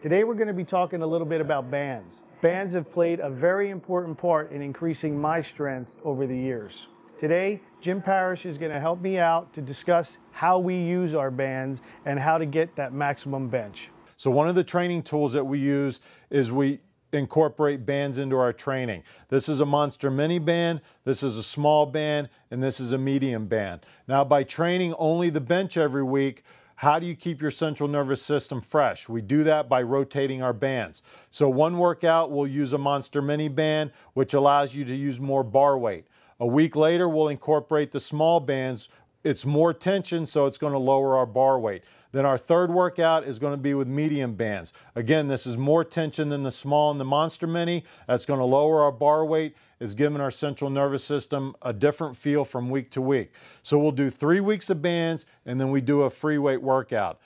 Today we're going to be talking a little bit about bands. Bands have played a very important part in increasing my strength over the years. Today, Jim Parrish is going to help me out to discuss how we use our bands and how to get that maximum bench. So one of the training tools that we use is we incorporate bands into our training. This is a Monster Mini band, this is a small band, and this is a medium band. Now by training only the bench every week, how do you keep your central nervous system fresh? We do that by rotating our bands. So one workout we'll use a Monster Mini band, which allows you to use more bar weight. A week later we'll incorporate the small bands. It's more tension, so it's going to lower our bar weight. Then our third workout is going to be with medium bands. Again, this is more tension than the small and the Monster Mini. That's going to lower our bar weight. It's giving our central nervous system a different feel from week to week. So we'll do 3 weeks of bands, and then we do a free weight workout.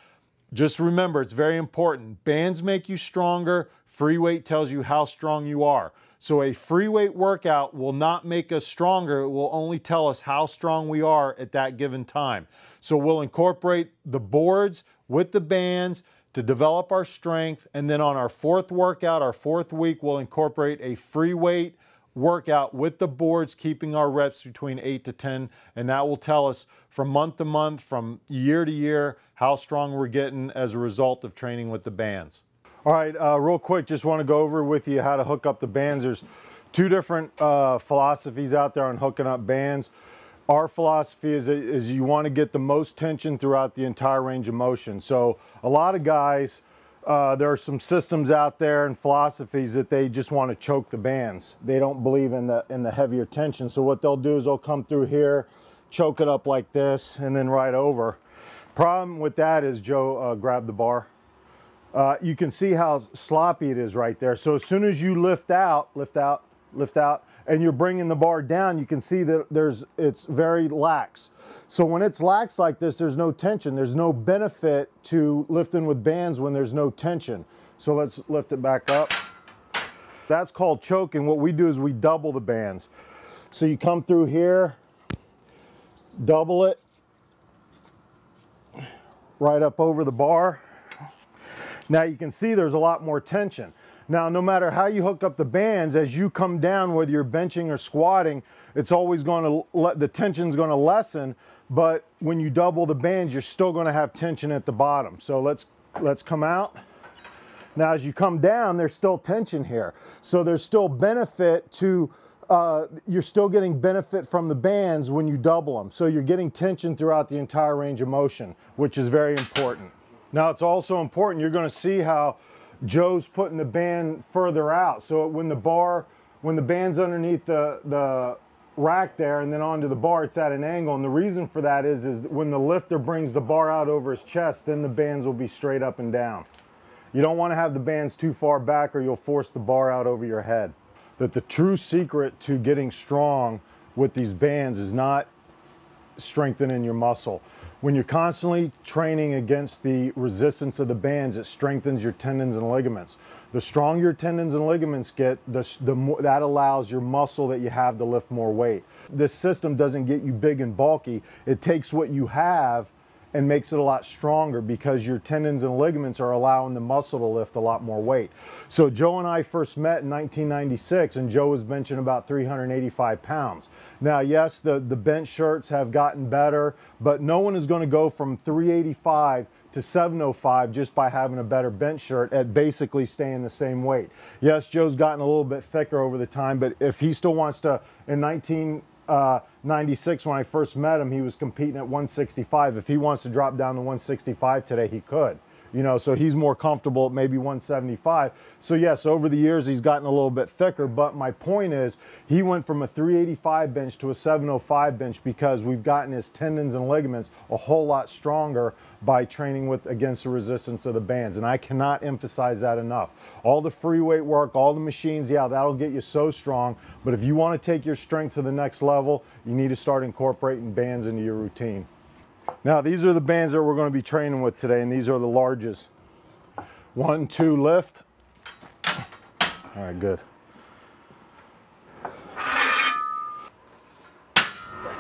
Just remember, it's very important. Bands make you stronger. Free weight tells you how strong you are. So a free weight workout will not make us stronger. It will only tell us how strong we are at that given time. So we'll incorporate the boards with the bands to develop our strength. And then on our fourth workout, our fourth week, we'll incorporate a free weight workout with the boards, keeping our reps between 8 to 10. And that will tell us from month to month, from year to year, how strong we're getting as a result of training with the bands. All right, real quick, just want to go over with you how to hook up the bands. There's two different philosophies out there on hooking up bands. Our philosophy is you want to get the most tension throughout the entire range of motion. So a lot of guys, there are some systems out there and philosophies that they just want to choke the bands. They don't believe in the heavier tension. So what they'll do is they'll come through here, choke it up like this, and then right over. Problem with that is, Joe, grab the bar. You can see how sloppy it is right there. So as soon as you lift out, and you're bringing the bar down, you can see that it's very lax. So when it's lax like this, there's no tension. There's no benefit to lifting with bands when there's no tension. So let's lift it back up. That's called choking. What we do is we double the bands. So you come through here, double it, right up over the bar. Now you can see there's a lot more tension. Now, no matter how you hook up the bands, as you come down, whether you're benching or squatting, it's always going to, the tension's going to lessen, but when you double the bands, you're still going to have tension at the bottom. So let's come out. Now, as you come down, there's still tension here. So there's still benefit to, you're still getting benefit from the bands when you double them. So you're getting tension throughout the entire range of motion, which is very important. Now it's also important, you're going to see how Joe's putting the band further out. So when the band's underneath the rack there and then onto the bar, it's at an angle. And the reason for that is when the lifter brings the bar out over his chest, then the bands will be straight up and down. You don't want to have the bands too far back or you'll force the bar out over your head. That the true secret to getting strong with these bands is not strengthening your muscle. When you're constantly training against the resistance of the bands, it strengthens your tendons and ligaments. The stronger your tendons and ligaments get, the more that allows your muscle that you have to lift more weight. This system doesn't get you big and bulky. It takes what you have and makes it a lot stronger because your tendons and ligaments are allowing the muscle to lift a lot more weight. So Joe and I first met in 1996 and Joe was benching about 385 pounds. Now, yes, the bench shirts have gotten better, but no one is going to go from 385 to 705 just by having a better bench shirt at basically staying the same weight. Yes, Joe's gotten a little bit thicker over the time, but if he still wants to, in 1996 when I first met him, he was competing at 165. If he wants to drop down to 165 today, he could. You know, so he's more comfortable at maybe 175. So yes, over the years he's gotten a little bit thicker, but my point is he went from a 385 bench to a 705 bench because we've gotten his tendons and ligaments a whole lot stronger by training against the resistance of the bands. And I cannot emphasize that enough. All the free weight work, all the machines, yeah, that'll get you so strong. But if you want to take your strength to the next level, you need to start incorporating bands into your routine. Now these are the bands that we're going to be training with today, and these are the larges. 1, 2, lift. All right, good. That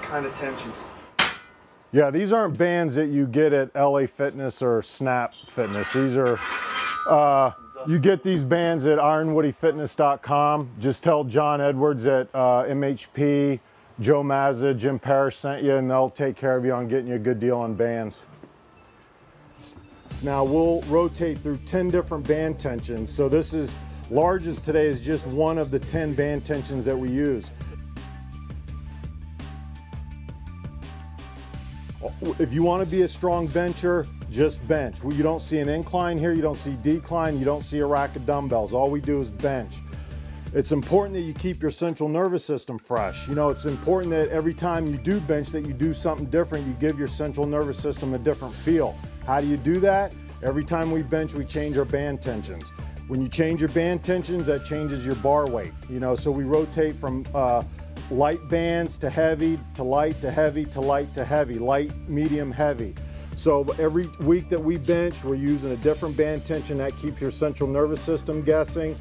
kind of tension. Yeah, these aren't bands that you get at LA Fitness or Snap Fitness. These are You get these bands at ironwoodyfitness.com. Just tell John Edwards at MHP, Joe Mazza, Jim Parrish sent you, and they'll take care of you on getting you a good deal on bands. Now we'll rotate through 10 different band tensions. So this is, largest today is just one of the 10 band tensions that we use. If you want to be a strong bencher, just bench. You don't see an incline here, you don't see decline, you don't see a rack of dumbbells. All we do is bench. It's important that you keep your central nervous system fresh. You know, it's important that every time you do bench that you do something different, you give your central nervous system a different feel. How do you do that? Every time we bench, we change our band tensions. When you change your band tensions, that changes your bar weight. You know, so we rotate from light bands to heavy, to light, to heavy, to light, to heavy, light, medium, heavy. So every week that we bench, we're using a different band tension. That keeps your central nervous system guessing.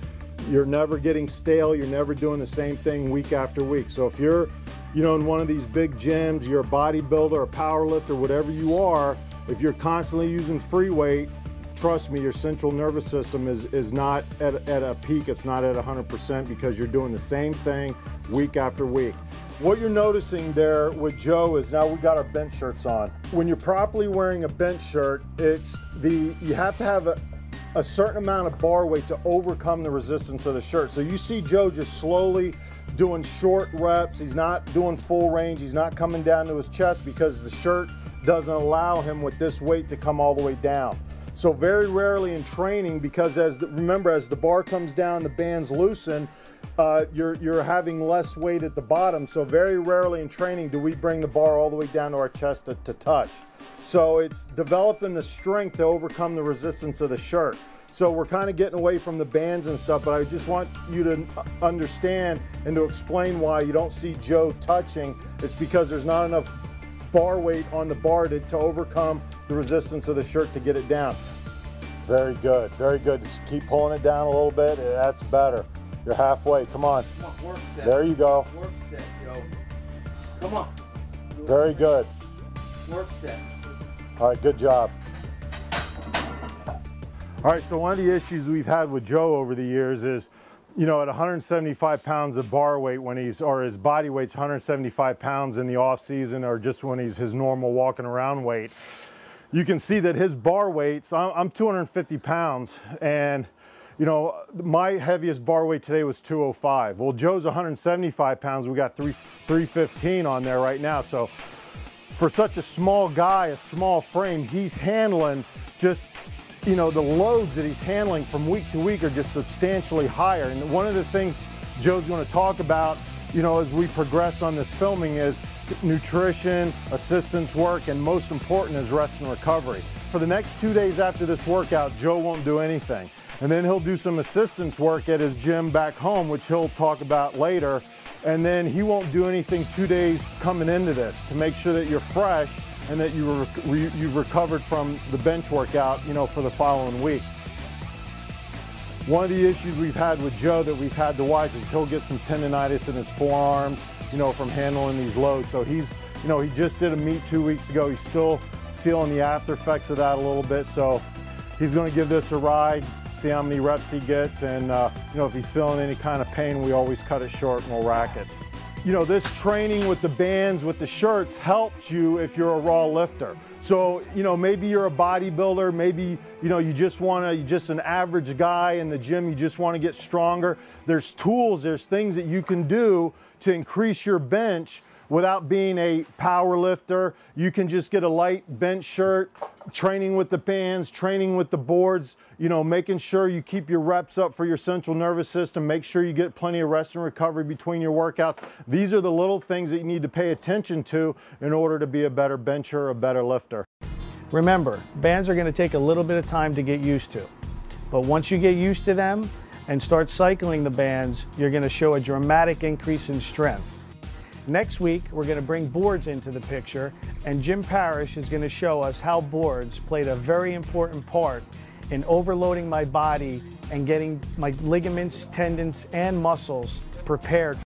You're never getting stale. You're never doing the same thing week after week. So if you're, you know, in one of these big gyms, you're a bodybuilder, a power lifter, whatever you are, if you're constantly using free weight, trust me, your central nervous system is not at a peak. It's not at 100% because you're doing the same thing week after week. What you're noticing there with Joe is now we got our bench shirts on. When you're properly wearing a bench shirt, you have to have a certain amount of bar weight to overcome the resistance of the shirt. So you see Joe just slowly doing short reps. He's not doing full range. He's not coming down to his chest because the shirt doesn't allow him with this weight to come all the way down. So very rarely in training, because remember, as the bar comes down, the bands loosen, you're having less weight at the bottom. So very rarely in training do we bring the bar all the way down to our chest to touch. So it's developing the strength to overcome the resistance of the shirt. So we're kind of getting away from the bands and stuff, but I just want you to understand and to explain why you don't see Joe touching. It's because there's not enough bar weight on the bar to overcome the resistance of the shirt to get it down. Very good, very good. Just keep pulling it down a little bit. That's better. You're halfway. Come on. Come on, work set. There you go. Work set, Joe. Come on. Very good. Work set. All right, good job. All right, so one of the issues we've had with Joe over the years is, you know, at 175 pounds of bar weight or his body weight's 175 pounds in the off season, or just when he's his normal walking around weight, you can see that his bar weights, I'm 250 pounds, and you know, my heaviest bar weight today was 205. Well, Joe's 175 pounds. We got 315 on there right now. So for such a small guy, a small frame, he's handling just, you know, the loads that he's handling from week to week are just substantially higher. And one of the things Joe's going to talk about, you know, as we progress on this filming is nutrition, assistance work, and most important is rest and recovery. For the next 2 days after this workout, Joe won't do anything. And then he'll do some assistance work at his gym back home, which he'll talk about later. And then he won't do anything 2 days coming into this to make sure that you're fresh and that you've recovered from the bench workout, you know, for the following week. One of the issues we've had with Joe that we've had to watch is he'll get some tendonitis in his forearms, you know, from handling these loads. So he's, you know, he just did a meet 2 weeks ago. He's still feeling the after effects of that a little bit. So he's going to give this a ride, see how many reps he gets, and you know, if he's feeling any kind of pain, we always cut it short and we'll rack it. You know, this training with the bands, with the shirts, helps you if you're a raw lifter. So, you know, maybe you're a bodybuilder, maybe, you know, you're just an average guy in the gym, you just want to get stronger. There's tools, there's things that you can do to increase your bench without being a power lifter. You can just get a light bench shirt, training with the bands, training with the boards, you know, making sure you keep your reps up for your central nervous system, make sure you get plenty of rest and recovery between your workouts. These are the little things that you need to pay attention to in order to be a better bencher, a better lifter. Remember, bands are going to take a little bit of time to get used to, but once you get used to them and start cycling the bands, you're going to show a dramatic increase in strength. Next week, we're going to bring boards into the picture, and Jim Parrish is going to show us how boards played a very important part in overloading my body and getting my ligaments, tendons, and muscles prepared